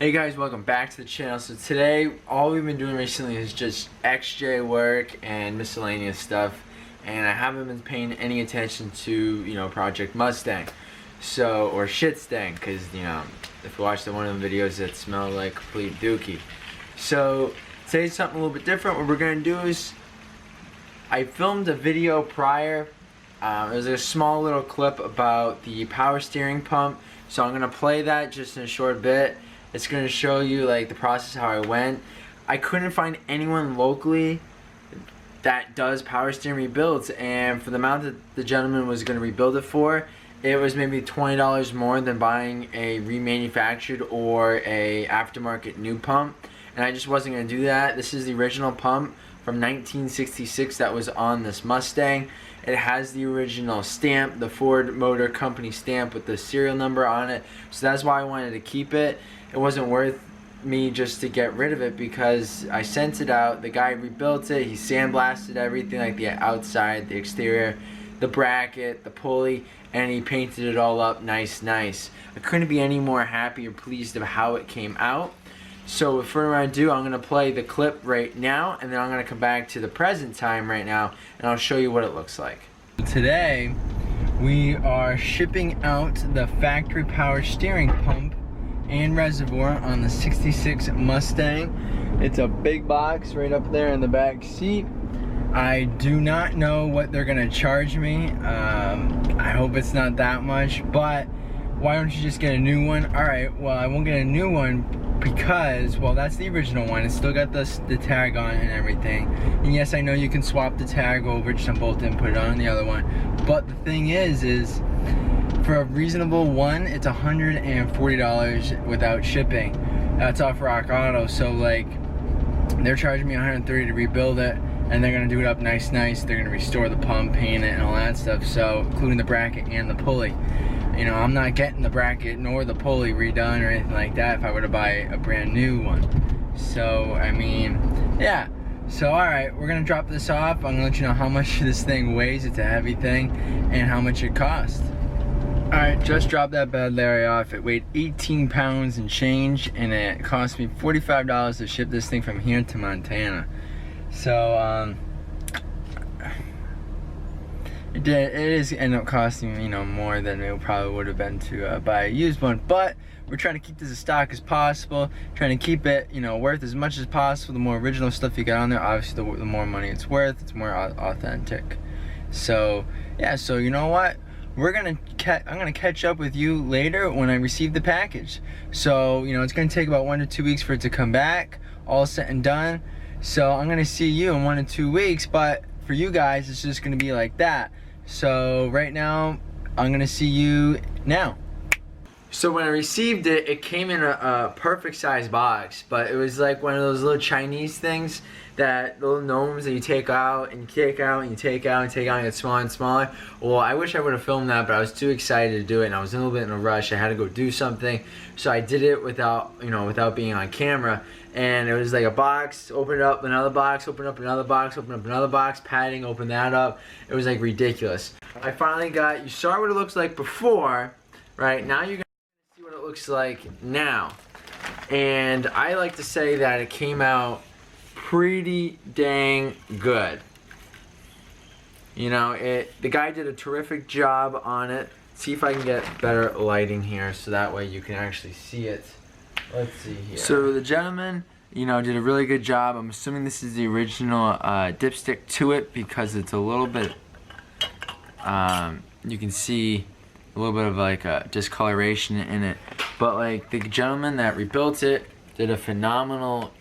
Hey guys, welcome back to the channel. So today, all we've been doing recently is just XJ work and miscellaneous stuff, and I haven't been paying any attention to, Project Mustang, or shit stang, because, if you watch one of the videos that smell like complete dookie. So today's something a little bit different. What we're gonna do is, I filmed a video prior. It was a small little clip about the power steering pump, so I'm gonna play that just in a short bit. It's going to show you like the process, how I went. I couldn't find anyone locally that does power steering rebuilds, and for the amount that the gentleman was going to rebuild it for, it was maybe $20 more than buying a remanufactured or a aftermarket new pump, and I just wasn't going to do that. This is the original pump from 1966 that was on this Mustang. It has the original stamp, the Ford Motor Company stamp with the serial number on it, so that's why I wanted to keep it. It wasn't worth me just to get rid of it because I sent it out. The guy rebuilt it. He sandblasted everything, like the outside, the exterior, the bracket, the pulley, and he painted it all up nice. I couldn't be any more happy or pleased of how it came out. So with further ado, I'm going to play the clip right now, and then I'm going to come back to the present time right now, and I'll show you what it looks like. Today, we are shipping out the factory power steering pump and reservoir on the 66 Mustang. It's a big box right up there in the back seat. I do not know what they're gonna charge me. I hope it's not that much, but why don't you just get a new one? Alright, well, I won't get a new one because, well, that's the original one. It's still got the tag on and everything. And yes, I know you can swap the tag over, just unbolt it and put it on the other one. But the thing is for a reasonable one, it's $140 without shipping. That's off Rock Auto, so like, they're charging me $130 to rebuild it, and they're gonna do it up nice. They're gonna restore the pump, paint it, and all that stuff, so including the bracket and the pulley. I'm not getting the bracket nor the pulley redone or anything like that if I were to buy a brand new one. So, I mean, yeah. So, alright, we're gonna drop this off. I'm gonna let you know how much this thing weighs. It's a heavy thing, and how much it costs. Alright, just dropped that bad Larry off. It weighed 18 pounds and change, and it cost me $45 to ship this thing from here to Montana. So, it is end up costing me, more than it probably would have been to buy a used one. But we're trying to keep this as stock as possible, trying to keep it, worth as much as possible. The more original stuff you got on there, obviously the more money it's worth. It's more authentic. So, yeah, so you know what? I'm gonna catch up with you later when I receive the package. So, it's gonna take about 1 to 2 weeks for it to come back, all set and done. So I'm gonna see you in 1 to 2 weeks, but for you guys, it's just gonna be like that. So right now, I'm gonna see you now. So when I received it, it came in a perfect size box, but it was like one of those little Chinese things, that little gnomes that you take out and you take out and you take out and take out and get smaller and smaller. Well, I wish I would have filmed that, but I was too excited to do it, and I was a little bit in a rush. I had to go do something, so I did it without being on camera. And it was like a box, open up another box, open up another box, open up another box, padding, open that up. It was like ridiculous. I finally you saw what it looks like before, right? Now you're gonna see what it looks like now. And I like to say that it came out pretty dang good. The guy did a terrific job on it. See if I can get better lighting here so that way you can actually see it. Let's see here. So the gentleman, did a really good job. I'm assuming this is the original dipstick to it because it's a little bit, you can see a little bit of like a discoloration in it. But like the gentleman that rebuilt it did a phenomenal,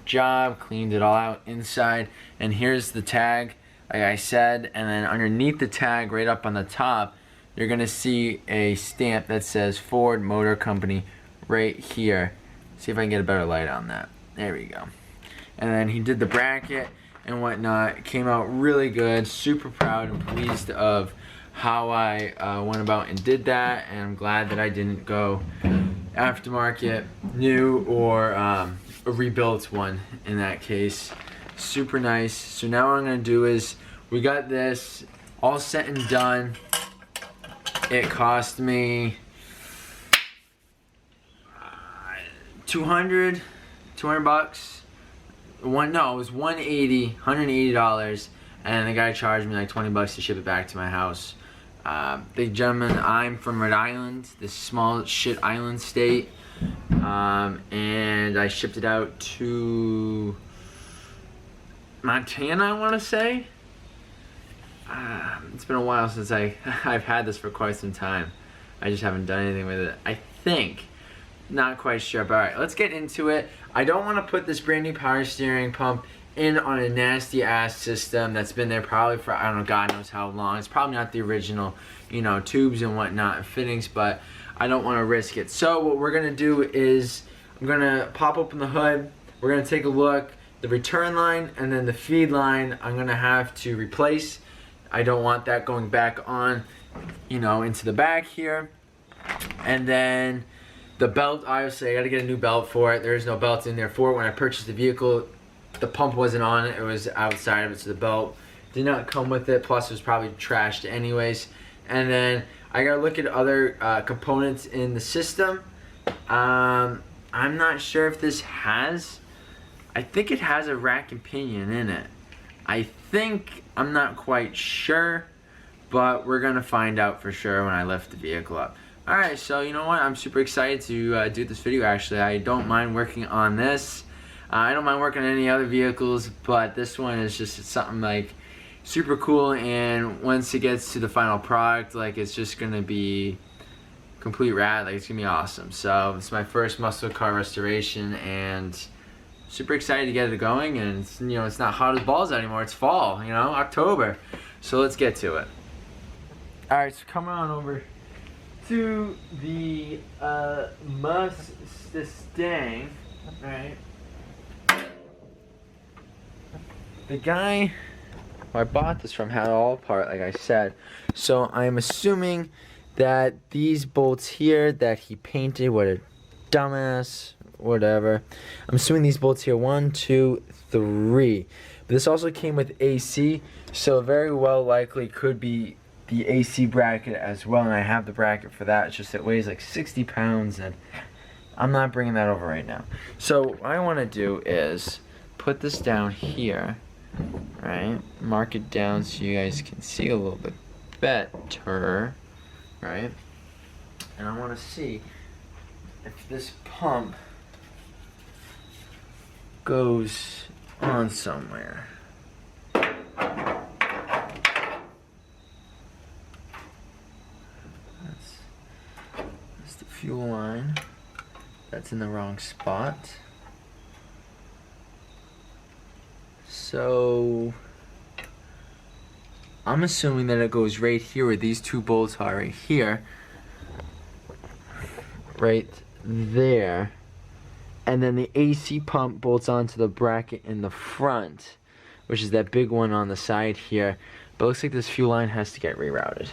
job, cleaned it all out inside. And here's the tag, like I said, and then underneath the tag, right up on the top, you're gonna see a stamp that says Ford Motor Company right here. See if I can get a better light on that. There we go. And then he did the bracket and whatnot. It came out really good. Super proud and pleased of how I went about and did that, and I'm glad that I didn't go aftermarket, new, or a rebuilt one in that case. Super nice. So now what I'm gonna do is, we got this all set and done. It cost me 200 bucks. It was $180, and the guy charged me like 20 bucks to ship it back to my house. The gentleman, I'm from Rhode Island, this small shit island state, and I shipped it out to Montana, I want to say. It's been a while since I've had this for quite some time. I just haven't done anything with it. I think. Not quite sure, but alright, let's get into it. I don't want to put this brand new power steering pump in on a nasty ass system that's been there probably for, I don't know, God knows how long. It's probably not the original, you know, tubes and whatnot and fittings, but I don't want to risk it. So what we're going to do is I'm going to pop open the hood. We're going to take a look. The return line and then the feed line I'm going to have to replace. I don't want that going back on, you know, into the back here. And then the belt, obviously, I got to get a new belt for it. There is no belt in there for it. When I purchased the vehicle, the pump wasn't on it. It was outside of it, so the belt did not come with it. Plus, it was probably trashed anyways. And then I got to look at other components in the system. I'm not sure if this has... I think it has a rack and pinion in it. I'm not quite sure, but we're going to find out for sure when I lift the vehicle up. Alright, so you know what, I'm super excited to do this video actually. I don't mind working on this. I don't mind working on any other vehicles, but this one is just something like super cool, and once it gets to the final product, like it's just going to be complete rad, like it's going to be awesome. So it's my first muscle car restoration, and super excited to get it going, and it's, you know, it's not hot as balls anymore, it's fall, you know, October. So let's get to it. Alright, so coming on over to the Mustang, right? The guy who I bought this from had it all apart, like I said. So I'm assuming that these bolts here that he painted, what a dumbass, whatever. I'm assuming these bolts here, 1, 2, 3. But this also came with AC, so very well likely could be the AC bracket as well, and I have the bracket for that. It's just it weighs like 60 pounds, and I'm not bringing that over right now. So what I want to do is put this down here, right? Mark it down so you guys can see a little bit better, right? And I want to see if this pump goes on somewhere. That's the fuel line. That's in the wrong spot. So I'm assuming that it goes right here where these two bolts are, right here. Right there. And then the AC pump bolts onto the bracket in the front, which is that big one on the side here. But it looks like this fuel line has to get rerouted.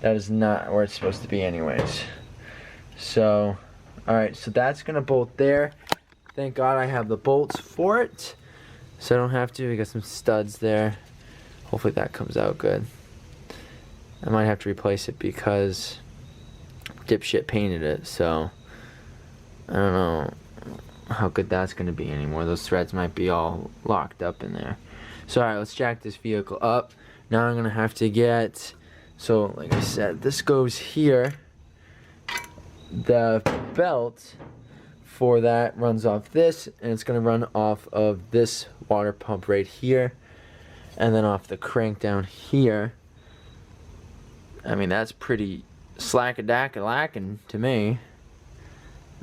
That is not where it's supposed to be anyways. So, alright, so that's going to bolt there. Thank God I have the bolts for it, so I don't have to. We got some studs there. Hopefully that comes out good. I might have to replace it because dipshit painted it, so I don't know how good that's going to be anymore. Those threads might be all locked up in there. So alright, let's jack this vehicle up. Now I'm going to have to get, so like I said, this goes here. The belt for that runs off this, and it's going to run off of this water pump right here, and then off the crank down here. I mean, that's pretty slack-a-dack-a-lackin' to me.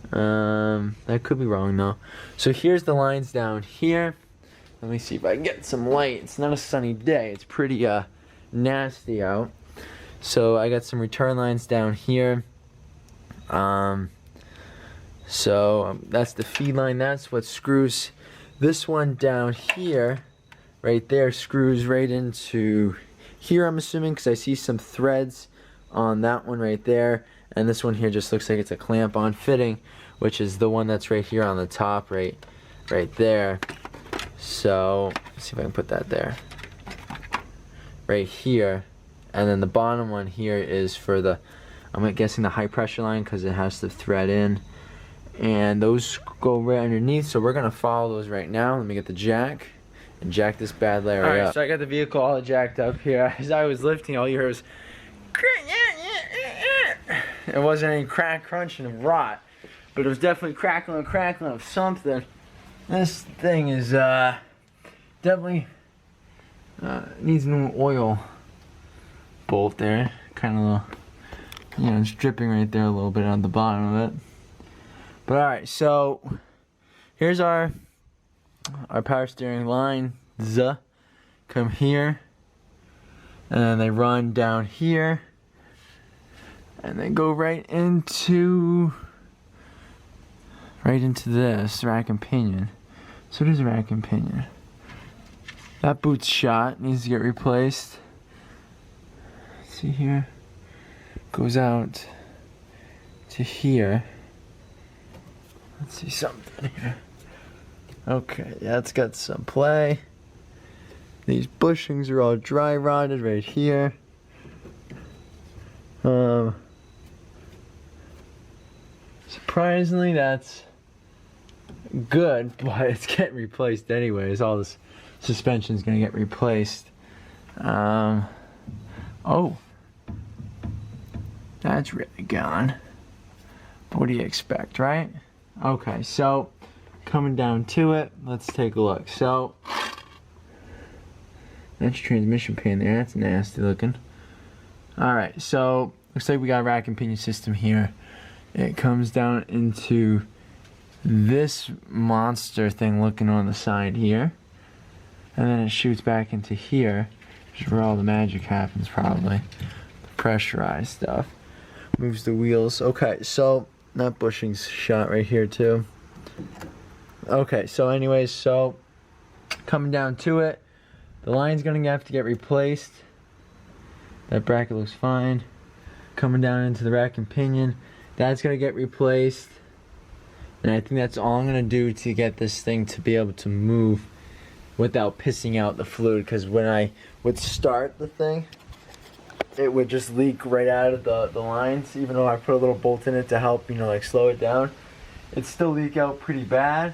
That could be wrong though. So here's the lines down here. Let me see if I can get some light. It's not a sunny day. It's pretty nasty out. So I got some return lines down here. That's the feed line. That's what screws this one down here. Right there screws right into here, I'm assuming, because I see some threads on that one right there. And this one here just looks like it's a clamp-on fitting, which is the one that's right here on the top, right there. So let's see if I can put that there. Right here. And then the bottom one here is for the, I'm guessing, the high pressure line, because it has the thread in. and those go right underneath, so we're gonna follow those right now. Let me get the jack and jack this bad Larry up. Alright, so I got the vehicle all jacked up here. As I was lifting, all you heard was it wasn't any crack, crunch, and rot, but it was definitely crackling of something. This thing is definitely needs a new oil bolt there, kind of, you know, it's dripping right there a little bit on the bottom of it. But alright, so here's our power steering lines. Come here, and then they run down here, and they go right into this rack and pinion. So it is a rack and pinion. That boot's shot, needs to get replaced. Let's see here. Goes out to here. Let's see something here. Okay, yeah, it's got some play. These bushings are all dry rotted right here. Surprisingly, that's good, but it's getting replaced anyways. All this suspension's gonna get replaced. Oh, that's really gone. What do you expect, right? Okay, so coming down to it, let's take a look. So that's transmission pan there. That's nasty looking. All right, so looks like we got a rack and pinion system here. It comes down into this monster thing looking on the side here, and then it shoots back into here, which is where all the magic happens probably. The pressurized stuff. Moves the wheels. Okay, so that bushing's shot right here too. Okay, so anyways, so coming down to it, the line's gonna have to get replaced. That bracket looks fine. Coming down into the rack and pinion, that's gonna get replaced. And I think that's all I'm gonna do to get this thing to be able to move without pissing out the fluid, because when I would start the thing, it would just leak right out of the lines. Even though I put a little bolt in it to help, you know, like slow it down, it'd still leak out pretty bad.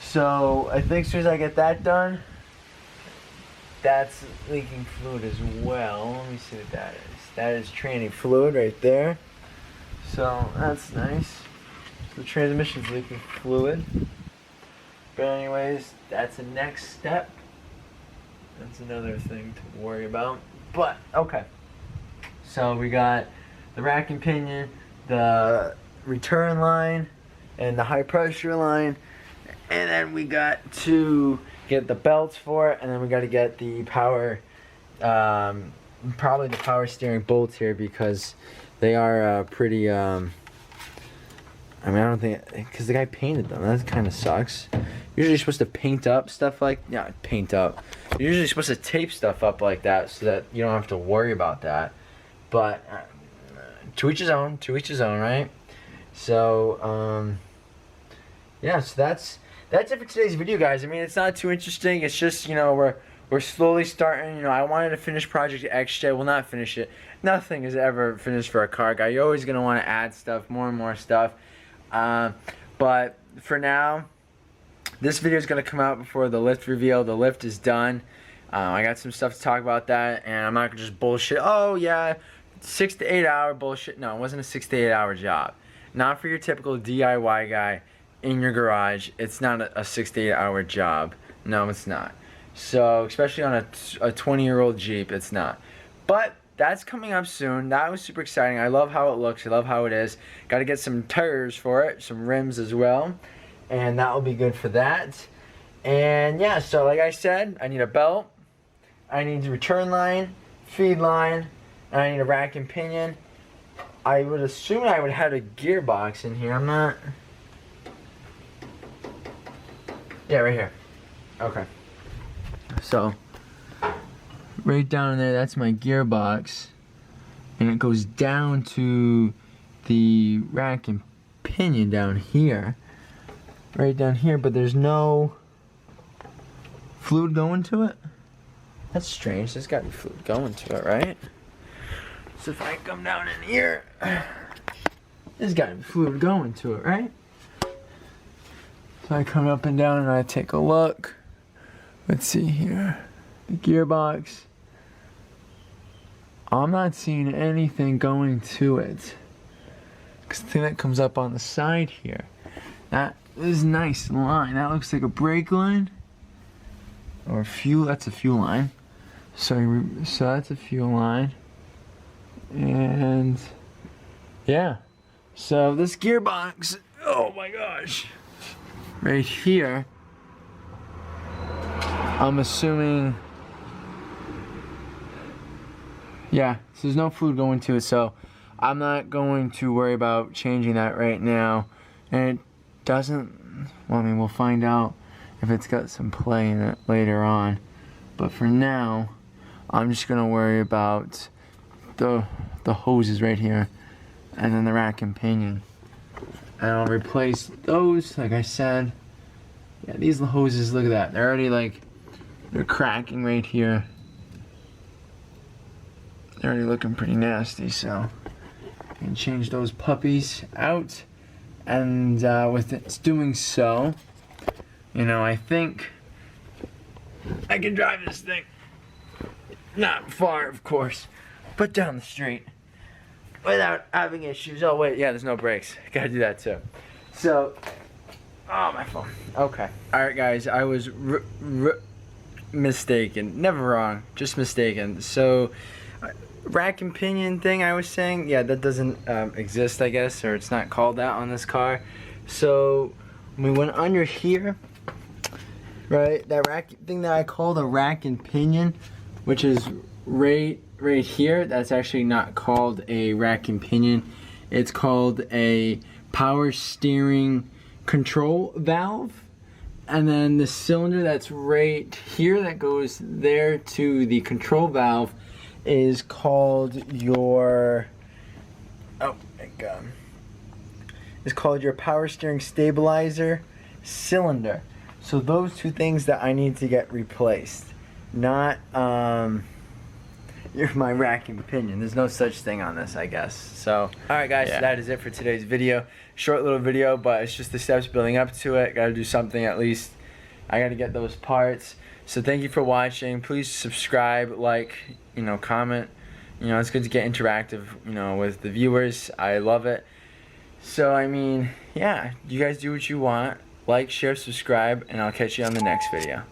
So I think as soon as I get that done, that's leaking fluid as well. Let me see what that is. That is tranny fluid right there. So that's nice. The transmission's leaking fluid. But anyways, that's the next step. That's another thing to worry about. But okay. So we got the rack and pinion, the return line, and the high pressure line. And then we got to get the belts for it, and then we got to get the power, probably the power steering bolts here, because they are pretty, I mean, I don't think, because the guy painted them. That kind of sucks. Usually you're supposed to paint up stuff like, yeah, paint up. You're usually supposed to tape stuff up like that so that you don't have to worry about that. But to each his own, right? So, yeah, so that's it for today's video, guys. I mean, it's not too interesting. It's just, you know, we're slowly starting. You know, I wanted to finish Project XJ. Will not finish it. Nothing is ever finished for a car guy. You're always gonna want to add stuff, more and more stuff. But for now, this video is gonna come out before the lift reveal. The lift is done. I got some stuff to talk about that, and I'm not gonna just bullshit. Oh yeah, 6 to 8 hour bullshit. No, it wasn't a 6 to 8 hour job. Not for your typical DIY guy in your garage. It's not a 6 to 8 hour job. No, it's not. So, especially on a 20-year-old Jeep, it's not. But that's coming up soon. That was super exciting. I love how it looks. I love how it is. Got to get some tires for it, some rims as well, and that will be good for that. And yeah, so like I said, I need a belt, I need a return line, feed line, and I need a rack and pinion. I would assume I would have a gearbox in here. I'm not. Yeah, right here. Okay. So, right down in there, that's my gearbox. And it goes down to the rack and pinion down here. Right down here, but there's no fluid going to it. That's strange. There's got to be fluid going to it, right? So if I come down in here, there's got to be fluid going to it, right? So I come up and down and I take a look. Let's see here. The gearbox. I'm not seeing anything going to it. Cause the thing that comes up on the side here, that is a nice line. That looks like a brake line. Or fuel, that's a fuel line. So that's a fuel line. And yeah. So this gearbox, oh my gosh. Right here, I'm assuming, yeah, so there's no food going to it, so I'm not going to worry about changing that right now. And it doesn't, well, I mean, we'll find out if it's got some play in it later on. But for now, I'm just gonna worry about the hoses right here, and then the rack and pinion. And I'll replace those, like I said. Yeah, these hoses, look at that. They're already like, they're cracking right here. They're already looking pretty nasty, so I can change those puppies out. And with it doing so, you know, I think I can drive this thing. Not far, of course, but down the street without having issues. Oh wait, yeah, there's no brakes. Gotta do that too. So, oh, my phone. Okay. All right, guys, I was mistaken. Never wrong, just mistaken. So, rack and pinion thing I was saying, yeah, that doesn't exist, I guess, or it's not called that on this car. So, we went under here, right? That rack thing that I called a rack and pinion, which is right here, that's actually not called a rack and pinion. It's called a power steering control valve. And then the cylinder that's right here that goes there to the control valve is called your, oh my god, it's called your power steering stabilizer cylinder. So those two things that I need to get replaced, not my rack and pinion. There's no such thing on this, I guess. So, alright guys, yeah. That is it for today's video. Short little video, but it's just the steps building up to it. Gotta do something at least. I gotta get those parts. So thank you for watching. Please subscribe, like, you know, comment. You know, it's good to get interactive, you know, with the viewers. I love it. So, I mean, yeah, you guys do what you want. Like, share, subscribe, and I'll catch you on the next video.